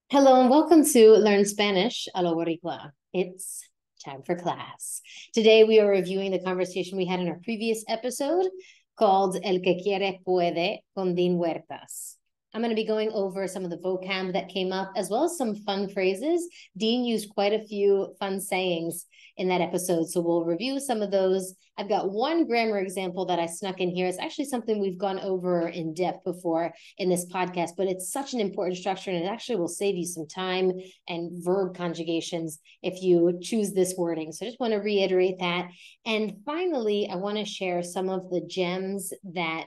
Hello and welcome to Learn Spanish a lo Boricua. It's time for class. Today we are reviewing the conversation we had in our previous episode called El que quiere, puede con Dean Huertas. I'm going to be going over some of the vocab that came up as well as some fun phrases. Dean used quite a few fun sayings in that episode, so we'll review some of those. I've got one grammar example that I snuck in here. It's actually something we've gone over in depth before in this podcast, but it's such an important structure and it actually will save you some time and verb conjugations if you choose this wording. So I just want to reiterate that. And finally, I want to share some of the gems that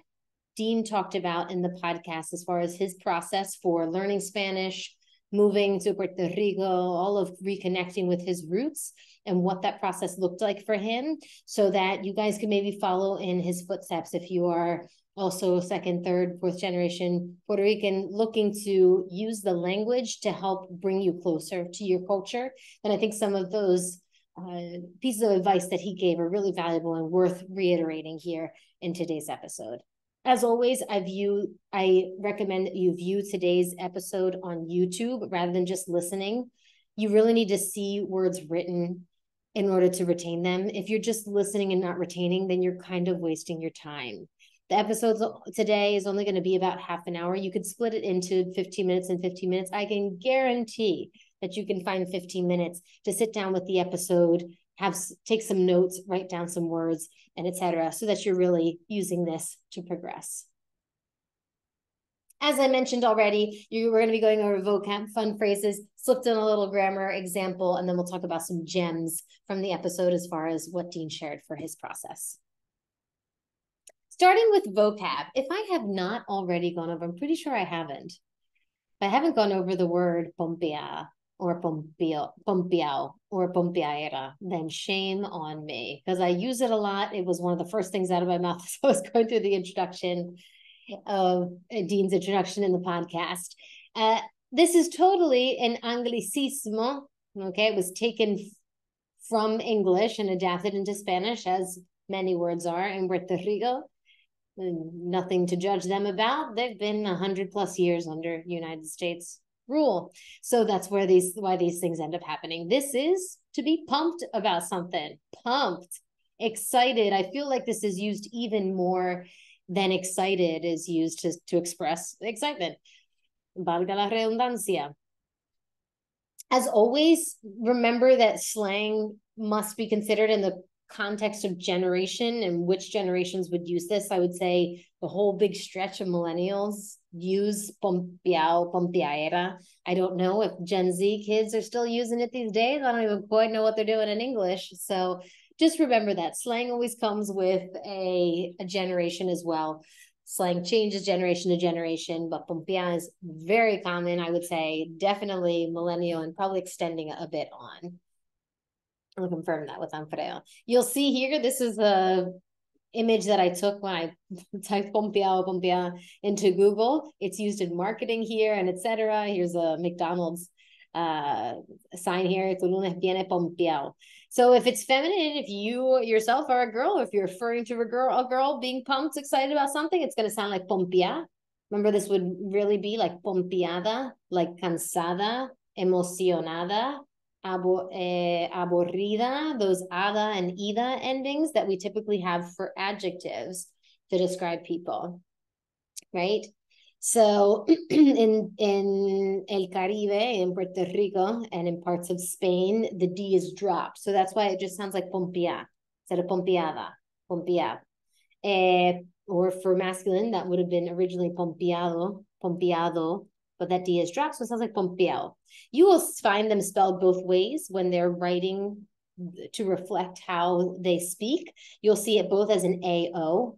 Dean talked about in the podcast as far as his process for learning Spanish, moving to Puerto Rico, all of reconnecting with his roots and what that process looked like for him so that you guys can maybe follow in his footsteps if you are also second, third, fourth generation Puerto Rican looking to use the language to help bring you closer to your culture. And I think some of those pieces of advice that he gave are really valuable and worth reiterating here in today's episode. As always, I recommend that you view today's episode on YouTube rather than just listening. You really need to see words written in order to retain them. If you're just listening and not retaining, then you're kind of wasting your time. The episode today is only going to be about half an hour. You could split it into 15 minutes and 15 minutes. I can guarantee that you can find 15 minutes to sit down with the episode, take some notes, write down some words, and etc., so that you're really using this to progress. As I mentioned already, we're going to be going over vocab, fun phrases, slipped in a little grammar example, and then we'll talk about some gems from the episode as far as what Dean shared for his process. Starting with vocab, if I have not already gone over, I'm pretty sure I haven't. If I haven't gone over the word pompea or pompeao or pompeaera, then shame on me because I use it a lot. It was one of the first things out of my mouth as I was going through the introduction of Dean's introduction in the podcast. This is totally an anglicismo. Okay, it was taken from English and adapted into Spanish, as many words are in Puerto Rico. Nothing to judge them about. They've been 100+ years under United States rule. So that's why these things end up happening. This is to be pumped about something. Pumped, excited. I feel like this is used even more than excited is used to express excitement. Valga la redundancia. As always, remember that slang must be considered in the context of generation and which generations would use this. I would say the whole big stretch of millennials use pompeao, pompeaera. I don't know if Gen Z kids are still using it these days. I don't even quite know what they're doing in English. So just remember that slang always comes with a generation as well. Slang changes generation to generation, but pompea is very common. I would say definitely millennial and probably extending a bit on. I'll confirm that with Alfredo. You'll see here, this is the image that I took when I typed pompea into Google. It's used in marketing here and etc. Here's a McDonald's sign here. Tu lunes viene pompeado. So if it's feminine, if you yourself are a girl, or if you're referring to a girl being pumped, excited about something, it's going to sound like pompea. Remember, this would really be like pompeada, like cansada, emocionada, aburrida, those ada and ida endings that we typically have for adjectives to describe people, right? So in El Caribe, in Puerto Rico, and in parts of Spain, the D is dropped. So that's why it just sounds like pompea instead of pompeada, pompea. Or for masculine, that would have been originally pompeado, but that D is dropped, so it sounds like pompeo. You will find them spelled both ways when they're writing to reflect how they speak. You'll see it both as an AO,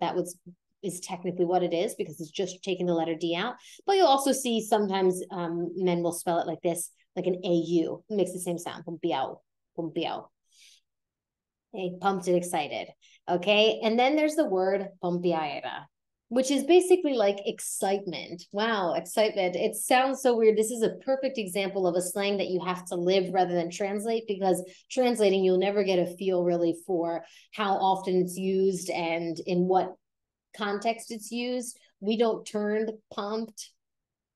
is technically what it is because it's just taking the letter D out. But you'll also see sometimes men will spell it like this, like an AU. It makes the same sound, pompeo, pompeo. Okay, pumped and excited. Okay, and then there's the word pompeaera, which is basically like excitement. Wow, excitement. It sounds so weird. This is a perfect example of a slang that you have to live rather than translate, because translating, you'll never get a feel really for how often it's used and in what context it's used. We don't turn pumped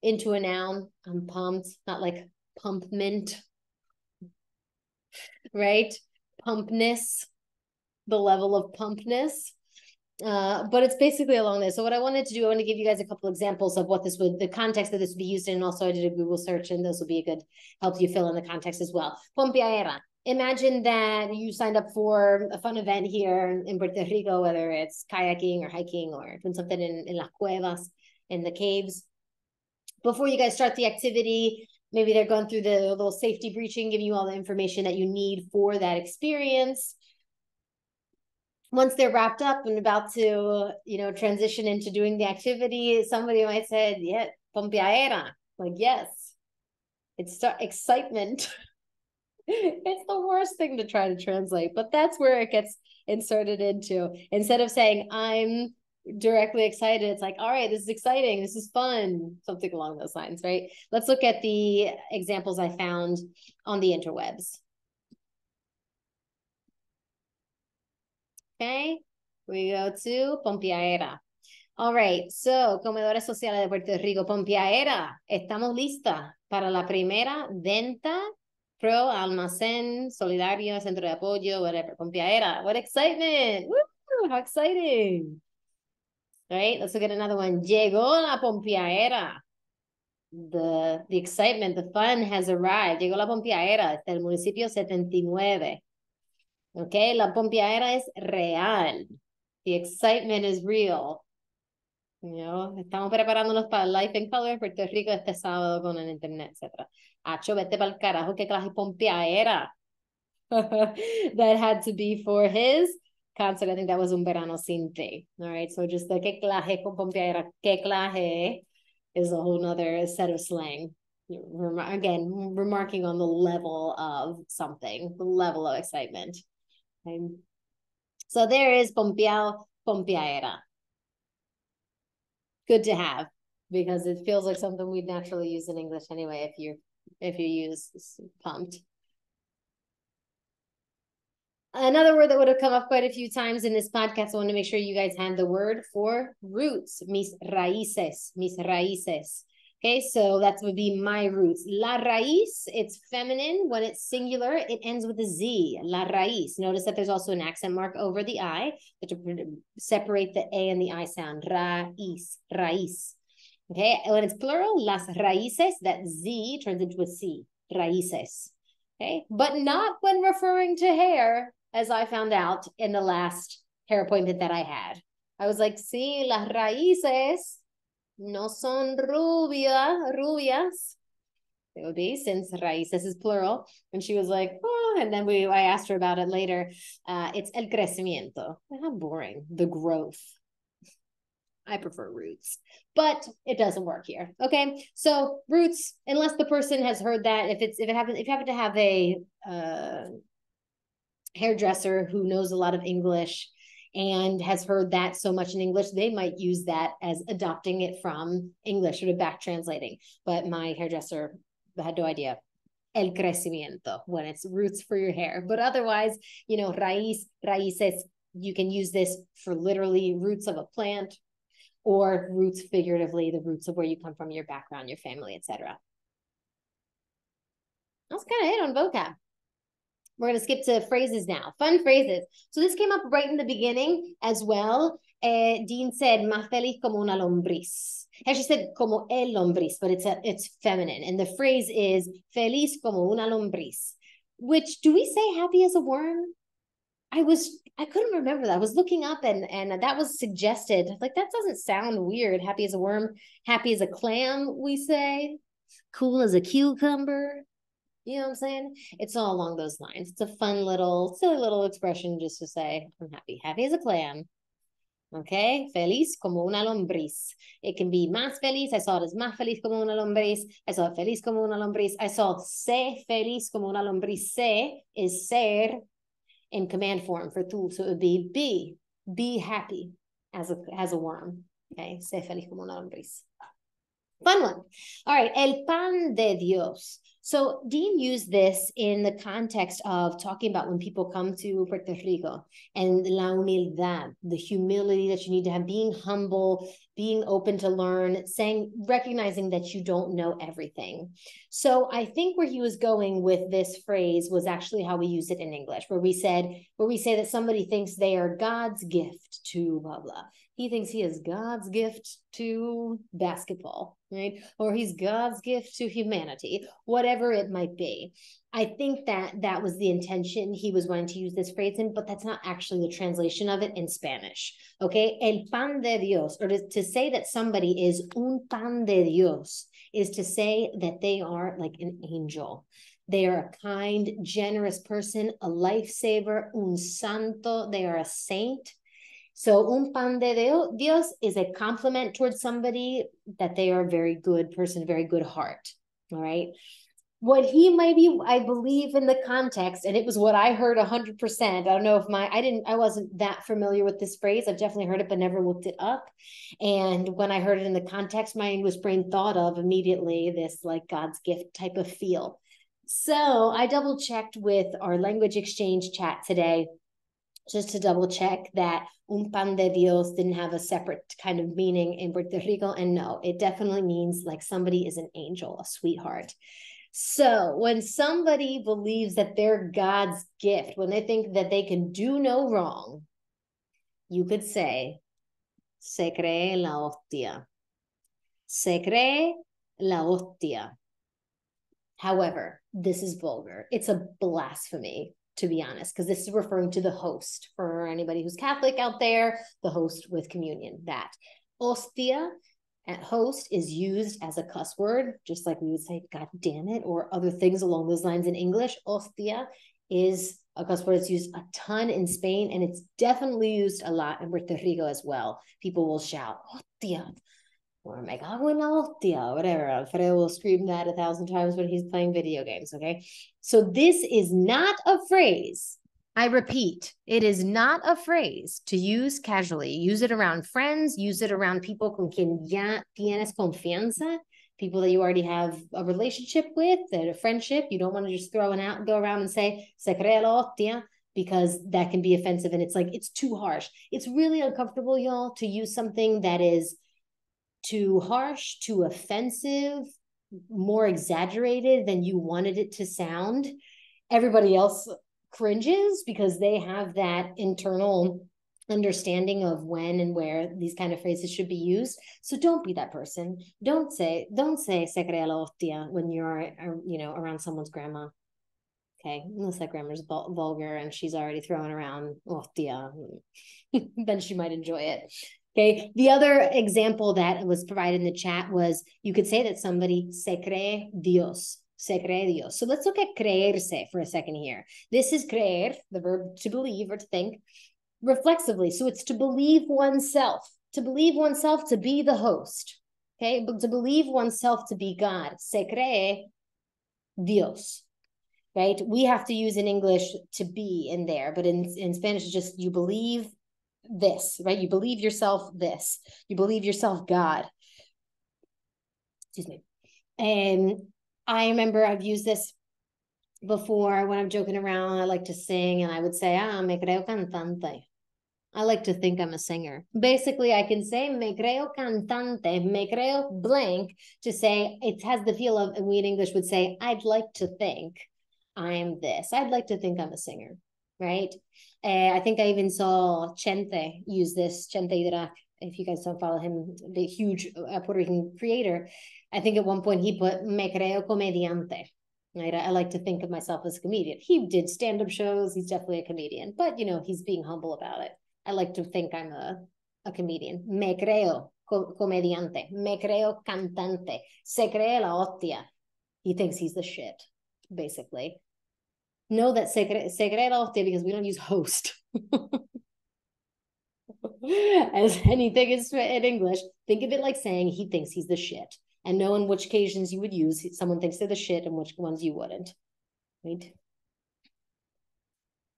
into a noun. I'm pumped, not like pump mint, right? Pumpness, the level of pumpness. But it's basically along this. So what I wanted to do, I want to give you guys a couple examples of what this would, the context that this would be used in. And also I did a Google search and this will be a good help you fill in the context as well. Pompiaera. Imagine that you signed up for a fun event here in Puerto Rico, whether it's kayaking or hiking or doing something in las cuevas, in the caves. Before you guys start the activity, maybe they're going through the little safety breaching, giving you all the information that you need for that experience. Once they're wrapped up and about to, transition into doing the activity, somebody might say, yeah, pompiaera. Like, yes, it's excitement. It's the worst thing to try to translate, but that's where it gets inserted into. Instead of saying, I'm directly excited, it's like, all right, this is exciting. This is fun. Something along those lines, right? Let's look at the examples I found on the interwebs. Okay, we go to pompiaera. All right, so comedores sociales de Puerto Rico, pompiaera, estamos listas para la primera venta pro almacén solidario, centro de apoyo, whatever, pompiaera. What excitement! Woo, how exciting! All right, let's look at another one. Llegó la pompiaera. The excitement, the fun has arrived. Llegó la pompiaera desde el municipio 79. Okay, la pompiaera es real. The excitement is real. Estamos preparándonos para el Life in Color en Puerto Rico este sábado con el internet, etc. Acho, vete para el carajo, qué clase pompiaera. That had to be for his concert. I think that was un verano sin ti. All right, so just the qué clase con pompiaera, qué clase is a whole nother set of slang. Again, remarking on the level of something, the level of excitement. Okay. So there is pompiao, pompiaera. Good to have, because it feels like something we'd naturally use in English anyway if you use pumped. Another word that would have come up quite a few times in this podcast, I want to make sure you guys had the word for roots, mis raíces, mis raíces. Okay, so that would be my roots. La raíz, it's feminine. When it's singular, it ends with a Z, la raíz. Notice that there's also an accent mark over the I to separate the A and the I sound. Raíz, raíz. Okay, when it's plural, las raíces, that Z turns into a C, raíces. Okay, but not when referring to hair, as I found out in the last hair appointment that I had. I was like, sí, las raíces no son rubias. It would be, since raíces is plural. And she was like, oh, and then I asked her about it later. It's el crecimiento. How boring. The growth. I prefer roots, but it doesn't work here. Okay, so roots, unless the person has heard that, if you happen to have a hairdresser who knows a lot of English and has heard that so much in English, they might use that as adopting it from English or back translating. But my hairdresser had no idea. El crecimiento, when it's roots for your hair. But otherwise, raíces, you can use this for literally roots of a plant, or roots figuratively, the roots of where you come from, your background, your family, etc. That's kind of it on vocab. We're going to skip to phrases now. Fun phrases. So this came up right in the beginning as well. Dean said, más feliz como una lombriz. She said, como el lombriz, but it's feminine. And the phrase is, feliz como una lombriz. Which, do we say happy as a worm? I couldn't remember that. I was looking up and that was suggested. Like, that doesn't sound weird. Happy as a worm, happy as a clam, we say. Cool as a cucumber. You know what I'm saying? It's all along those lines. It's a fun silly little expression just to say, I'm happy. Happy as a clam. Okay? Feliz como una lombriz. It can be más feliz. I saw it as más feliz como una lombriz. I saw it feliz como una lombriz. I saw sé feliz como una lombriz. Sé is ser in command form for tú. So it would be happy as a worm. Okay? Sé feliz como una lombriz. Fun one. All right. El pan de Dios. So Dean used this in the context of talking about when people come to Puerto Rico and la humildad, the humility that you need to have, being humble, being open to learn, recognizing that you don't know everything. So I think where he was going with this phrase was actually how we use it in English, where we say that somebody thinks they are God's gift to blah, blah. He thinks he is God's gift to basketball, right? Or he's God's gift to humanity, whatever it might be. I think that was the intention he was wanting to use this phrase in, but that's not actually the translation of it in Spanish, okay? El pan de Dios, or to say that somebody is un pan de Dios, is to say that they are like an angel. They are a kind, generous person, a lifesaver, un santo, they are a saint. So un pan de Dios is a compliment towards somebody that they are a very good person, very good heart. All right. What he might be, I believe in the context, and it was what I heard 100%. I don't know if I wasn't that familiar with this phrase. I've definitely heard it, but never looked it up. And when I heard it in the context, my English brain thought of immediately this like God's gift type of feel. So I double checked with our language exchange chat today, just to double check that un pan de Dios didn't have a separate kind of meaning in Puerto Rico. And no, it definitely means like somebody is an angel, a sweetheart. So when somebody believes that they're God's gift, when they think that they can do no wrong, you could say, se cree la hostia. Se cree la hostia. However, this is vulgar. It's a blasphemy, to be honest, because this is referring to the host. For anybody who's Catholic out there, the host with communion, that. Hostia at host is used as a cuss word, just like we would say, God damn it, or other things along those lines in English. Hostia is a cuss word. It's used a ton in Spain, and it's definitely used a lot in Puerto Rico as well. People will shout, hostia, or me cago en la hostia, whatever. Alfredo will scream that 1,000 times when he's playing video games, okay? So this is not a phrase. I repeat, it is not a phrase to use casually. Use it around friends, use it around people con quien ya tienes confianza, people that you already have a relationship with, a friendship. You don't want to just go around and say, se cree la hostia, because that can be offensive. And it's like, it's too harsh. It's really uncomfortable, y'all, to use something that is too harsh, too offensive, more exaggerated than you wanted it to sound. Everybody else cringes because they have that internal understanding of when and where these kind of phrases should be used. So don't be that person. Don't say se cree la hostia when you're, around someone's grandma. Okay, unless that grandma's vulgar and she's already throwing around hostia, then she might enjoy it. Okay, the other example that was provided in the chat was you could say that somebody se cree Dios. Se cree Dios. So let's look at creerse for a second here. This is creer, the verb to believe or to think, reflexively. So it's to believe oneself, to be the host. Okay, but to believe oneself to be God. Se cree Dios. Right? We have to use in English to be in there, but in Spanish, it's just you believe this, right? You believe yourself this. You believe yourself God. Excuse me. And I remember I've used this before when I'm joking around. I like to sing and I would say, me creo cantante. I like to think I'm a singer. Basically, I can say me creo cantante, me creo blank, to say it has the feel of, and we in English would say, I'd like to think I'm this. I'd like to think I'm a singer, right? I think I even saw Chente use this, Chente Irak. If you guys don't follow him, the huge Puerto Rican creator, I think at one point he put, me creo comediante. Right? I like to think of myself as a comedian. He did stand-up shows. He's definitely a comedian, but, he's being humble about it. I like to think I'm a comedian. Me creo comediante. Me creo cantante. Se cree la hostia. He thinks he's the shit, basically. Know that se cree la hostia because we don't use host as anything in English. Think of it like saying he thinks he's the shit, and know in which occasions you would use someone thinks they're the shit and which ones you wouldn't. Right?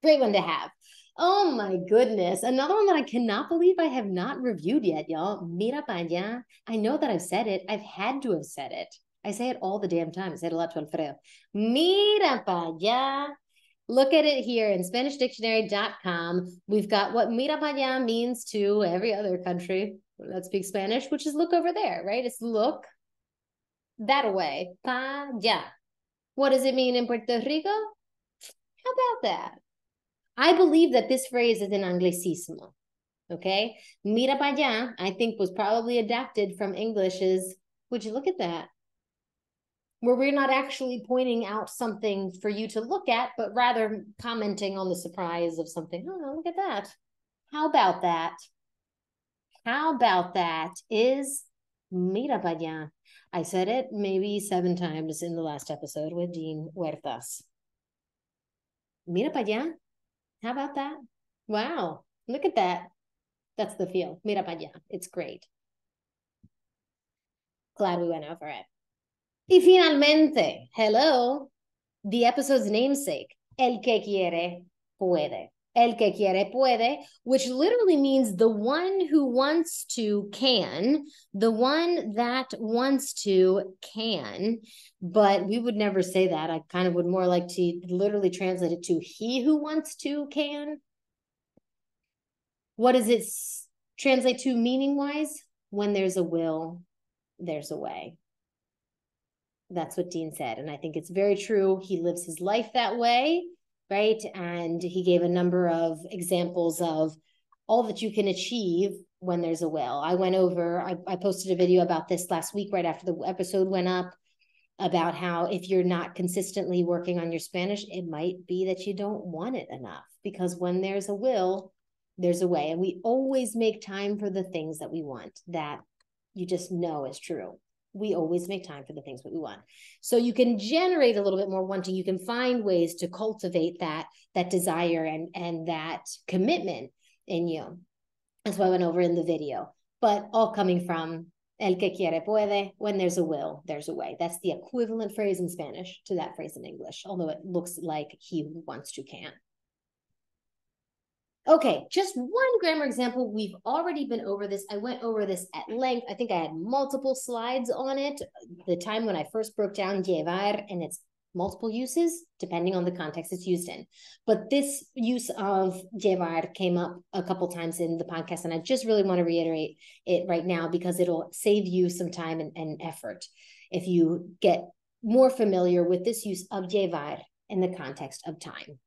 Great one to have. Oh my goodness. Another one that I cannot believe I have not reviewed yet, y'all. Mira pa allá. I know that I've said it. I've had to have said it. I say it all the damn time. I say it a lot to Alfredo. Mira pa allá. Look at it here in SpanishDictionary.com. We've got what mira pa allá means to every other country that speaks Spanish, which is look over there, right? It's look that way. Pa allá. What does it mean in Puerto Rico? How about that? I believe that this phrase is an anglicismo. Okay, mira pa allá, I think was probably adapted from English's, would you look at that? Where we're not actually pointing out something for you to look at, but rather commenting on the surprise of something. Oh, look at that. How about that? How about that is mira pa allá. I said it maybe 7 times in the last episode with Dean Huertas. Mira pa allá. How about that? Wow, look at that. That's the feel. Mira pa allá. It's great. Glad we went over it. Y finalmente, hello, the episode's namesake, el que quiere, puede. El que quiere, puede, which literally means the one who wants to can, the one that wants to can, but we would never say that. I kind of would more like to literally translate it to he who wants to can. What does it translate to meaning-wise? When there's a will, there's a way. That's what Dean said. And I think it's very true. He lives his life that way, right? And he gave a number of examples of all that you can achieve when there's a will. I went over, I posted a video about this last week, right after the episode went up, about how if you're not consistently working on your Spanish, it might be that you don't want it enough, because when there's a will, there's a way. And we always make time for the things that we want, that you just know is true. We always make time for the things that we want. So you can generate a little bit more wanting. You can find ways to cultivate that desire and that commitment in you. That's what I went over in the video. But all coming from el que quiere puede. When there's a will, there's a way. That's the equivalent phrase in Spanish to that phrase in English, although it looks like he who wants to can. Okay, just one grammar example. We've already been over this. I went over this at length. I think I had multiple slides on it. The time when I first broke down llevar and its multiple uses, depending on the context it's used in. But this use of llevar came up a couple times in the podcast, and I just really want to reiterate it right now because it'll save you some time and effort if you get more familiar with this use of llevar in the context of time.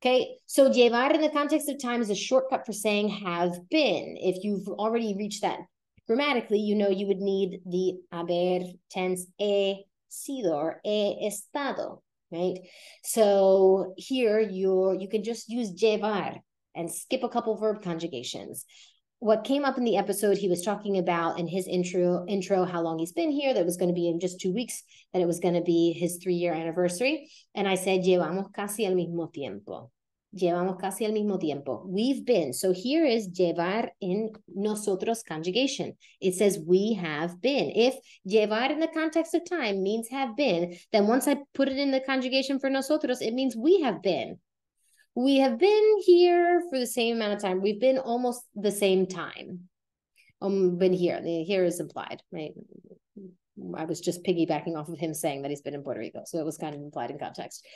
Okay, so llevar in the context of time is a shortcut for saying have been. If you've already reached that grammatically, you know you would need the haber tense he sido or he estado, right? So here you can just use llevar and skip a couple verb conjugations. What came up in the episode, he was talking about in his intro, how long he's been here, that was going to be in just 2 weeks, that it was going to be his 3-year anniversary. And I said, llevamos casi al mismo tiempo. Llevamos casi al mismo tiempo. We've been. So here is llevar in nosotros conjugation. It says we have been. If llevar in the context of time means have been, then once I put it in the conjugation for nosotros, it means we have been. We have been here for the same amount of time. We've been almost the same time. Been here. The here is implied, right? I was just piggybacking off of him saying that he's been in Puerto Rico. So it was kind of implied in context.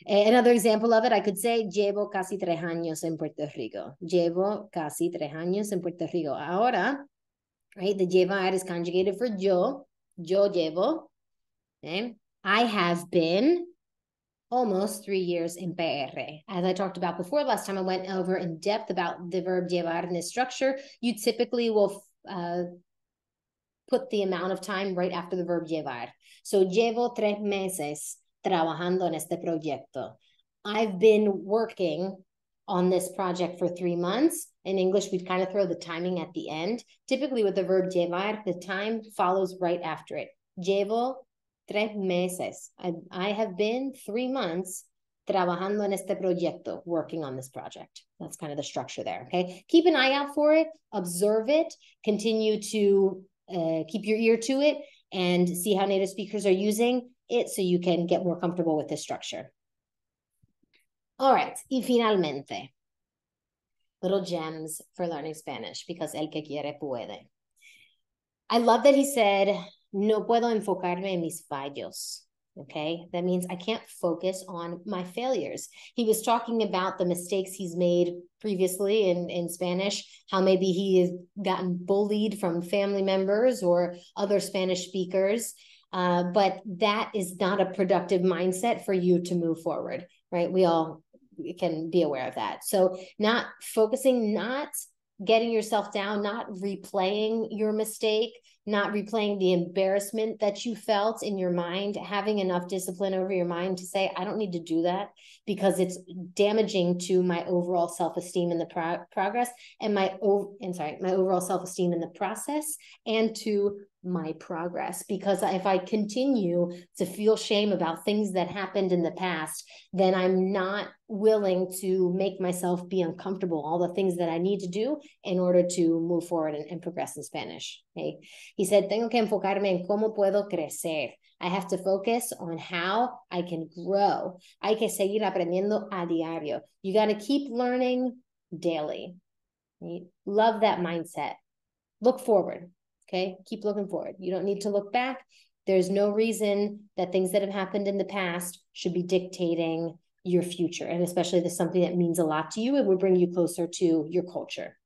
Another example of it, I could say, llevo casi 3 años en Puerto Rico. Llevo casi 3 años en Puerto Rico. Ahora, right, the llevar is conjugated for yo. Yo llevo. Okay? I have been almost 3 years in PR. As I talked about before, last time I went over in depth about the verb llevar and its structure. You typically will put the amount of time right after the verb llevar. So, llevo 3 meses trabajando en este proyecto. I've been working on this project for 3 months. In English, we'd kind of throw the timing at the end. Typically with the verb llevar, the time follows right after it. Llevo 3 meses. I have been 3 months trabajando en este proyecto, working on this project. That's kind of the structure there, okay? Keep an eye out for it, observe it, continue to keep your ear to it, and see how native speakers are using it so you can get more comfortable with this structure. All right, y finalmente, little gems for learning Spanish, because el que quiere puede. I love that he said, No puedo enfocarme en mis fallos. Okay, that means I can't focus on my failures. He was talking about the mistakes he's made previously in Spanish, how maybe he has gotten bullied from family members or other Spanish speakers. But that is not a productive mindset for you to move forward, right? We all can be aware of that. So not focusing, not getting yourself down, not replaying your mistake, not replaying the embarrassment that you felt in your mind, having enough discipline over your mind to say, I don't need to do that because it's damaging to my overall self-esteem in the progress and my overall self-esteem in the process and to my progress. Because if I continue to feel shame about things that happened in the past, then I'm not willing to make myself be uncomfortable, all the things that I need to do in order to move forward and progress in Spanish. Okay. He said, tengo que enfocarme en cómo puedo crecer. I have to focus on how I can grow. Hay que seguir aprendiendo a diario. You got to keep learning daily. Right? Love that mindset. Look forward. Okay, keep looking forward. You don't need to look back. There's no reason that things that have happened in the past should be dictating your future. And especially if it's something that means a lot to you, it will bring you closer to your culture.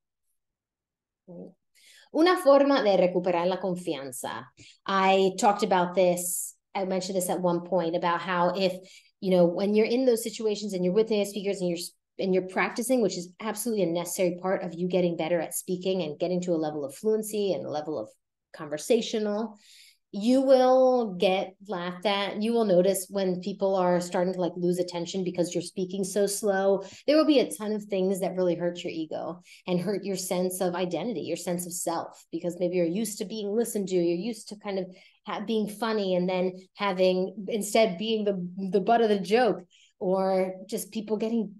Una forma de recuperar la confianza. I talked about this. I mentioned this at one point about how if, when you're in those situations and you're with native speakers and you're practicing, which is absolutely a necessary part of you getting better at speaking and getting to a level of fluency and a level of conversational, you will get laughed at. You will notice when people are starting to lose attention because you're speaking so slow. There will be a ton of things that really hurt your ego and hurt your sense of identity, your sense of self, because maybe you're used to being listened to. You're used to kind of being funny and then instead being the butt of the joke, or just people getting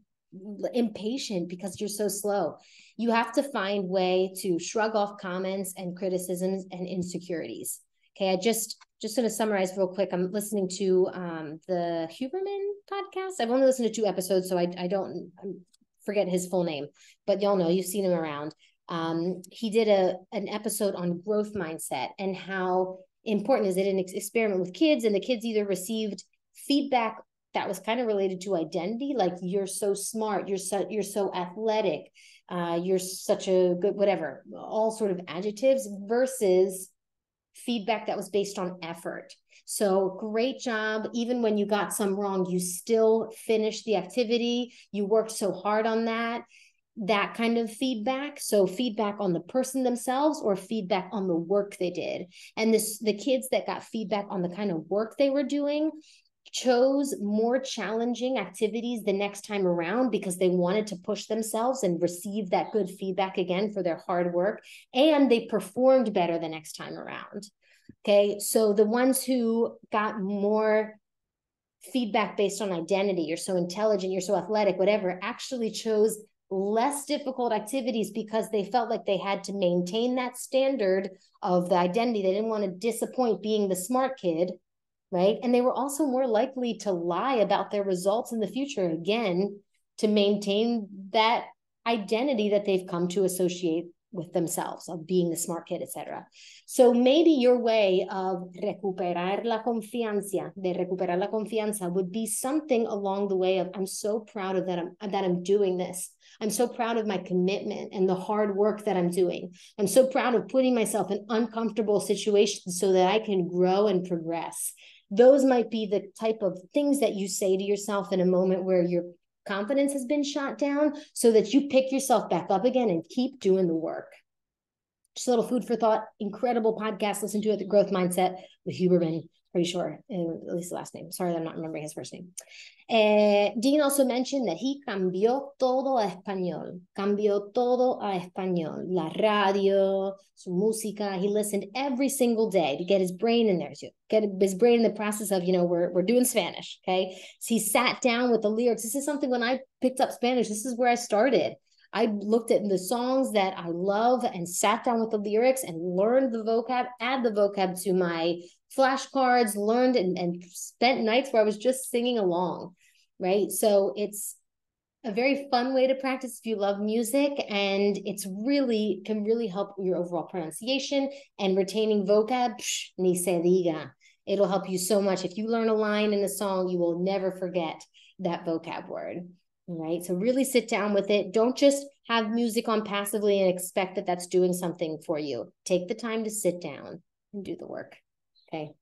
impatient because you're so slow. You have to find way to shrug off comments and criticisms and insecurities. Okay, I just going to summarize real quick. I'm listening to the Huberman podcast. I've only listened to 2 episodes, so I forget his full name, but y'all know, you've seen him around. He did an episode on growth mindset and how important is it in an experiment with kids, and the kids either received feedback that was kind of related to identity, like you're so smart, you're so athletic, you're such a good whatever, all sort of adjectives, versus feedback that was based on effort. So great job. Even when you got some wrong, you still finished the activity. You worked so hard on that kind of feedback. So feedback on the person themselves or feedback on the work they did. And the kids that got feedback on the kind of work they were doing chose more challenging activities the next time around because they wanted to push themselves and receive that good feedback again for their hard work, and they performed better the next time around. Okay, so the ones who got more feedback based on identity, you're so intelligent, you're so athletic, whatever, actually chose less difficult activities because they felt like they had to maintain that standard of the identity. They didn't want to disappoint being the smart kid, right? And they were also more likely to lie about their results in the future, again, to maintain that identity that they've come to associate with themselves of being the smart kid, etc. So maybe your way of recuperar la confianza would be something along the way of, I'm so proud of that I'm doing this. I'm so proud of my commitment and the hard work that I'm doing. I'm so proud of putting myself in uncomfortable situations so that I can grow and progress. Those might be the type of things that you say to yourself in a moment where your confidence has been shot down, so that you pick yourself back up again and keep doing the work. Just a little food for thought. Incredible podcast. Listen to it, The Growth Mindset with Huberman. Pretty sure, at least the last name. Sorry, I'm not remembering his first name. Dean also mentioned that he cambió todo a español. Cambió todo a español. La radio, su música. He listened every single day to get his brain in there, to get his brain in the process of, we're doing Spanish, okay? So he sat down with the lyrics. This is something when I picked up Spanish, this is where I started. I looked at the songs that I love and sat down with the lyrics and learned the vocab, add the vocab to my flashcards, learned and spent nights where I was just singing along, right? So it's a very fun way to practice if you love music, and it's really can really help your overall pronunciation and retaining vocab. Ni se diga. It'll help you so much. If you learn a line in a song, you will never forget that vocab word. Right? So really sit down with it. Don't just have music on passively and expect that that's doing something for you. Take the time to sit down and do the work. Okay.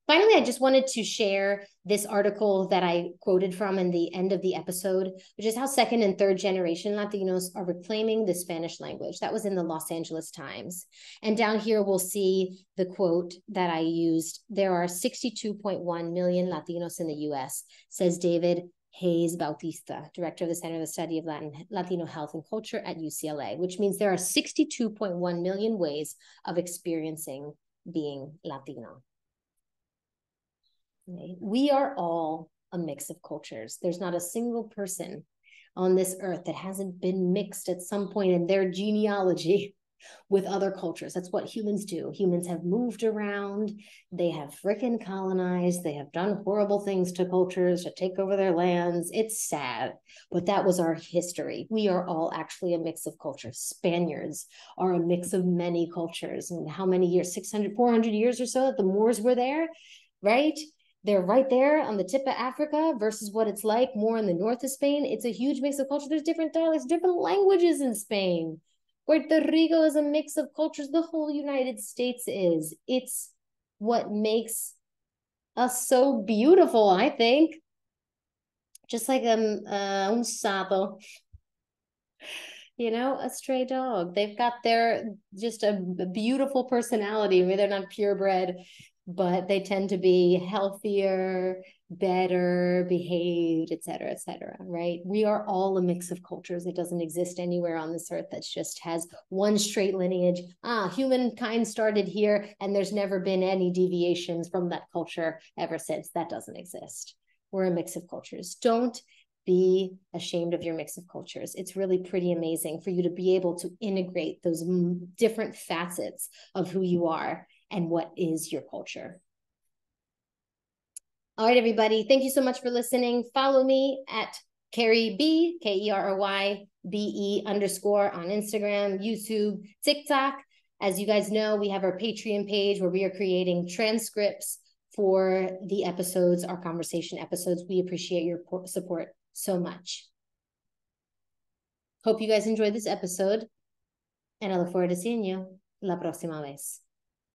Finally, I just wanted to share this article that I quoted from in the end of the episode, which is how second and third generation Latinos are reclaiming the Spanish language. That was in the Los Angeles Times. And down here, we'll see the quote that I used. There are 62.1 million Latinos in the U.S., says David Hayes Bautista, director of the Center of the Study of Latino Health and Culture at UCLA, which means there are 62.1 million ways of experiencing being Latino. We are all a mix of cultures. There's not a single person on this earth that hasn't been mixed at some point in their genealogy with other cultures. That's what humans do. Humans have moved around. They have frickin' colonized. They have done horrible things to cultures to take over their lands. It's sad, but that was our history. We are all actually a mix of cultures. Spaniards are a mix of many cultures. And how many years? 600, 400 years or so that the Moors were there, right? They're right there on the tip of Africa versus what it's like more in the north of Spain. It's a huge mix of culture. There's different dialects, different languages in Spain. Puerto Rico is a mix of cultures. The whole United States is. It's what makes us so beautiful, I think. Just like un sato, you know, a stray dog. They've got their just a beautiful personality. Maybe they're not purebred, but they tend to be healthier, better behaved, et cetera, right? We are all a mix of cultures. It doesn't exist anywhere on this earth that just has one straight lineage. Humankind started here, and there's never been any deviations from that culture ever since. That doesn't exist. We're a mix of cultures. Don't be ashamed of your mix of cultures. It's really pretty amazing for you to be able to integrate those different facets of who you are and what is your culture. All right, everybody. Thank you so much for listening. Follow me at Carrie B, KERYBE_ on Instagram, YouTube, TikTok. As you guys know, we have our Patreon page where we are creating transcripts for the episodes, our conversation episodes. We appreciate your support so much. Hope you guys enjoyed this episode, and I look forward to seeing you la próxima vez.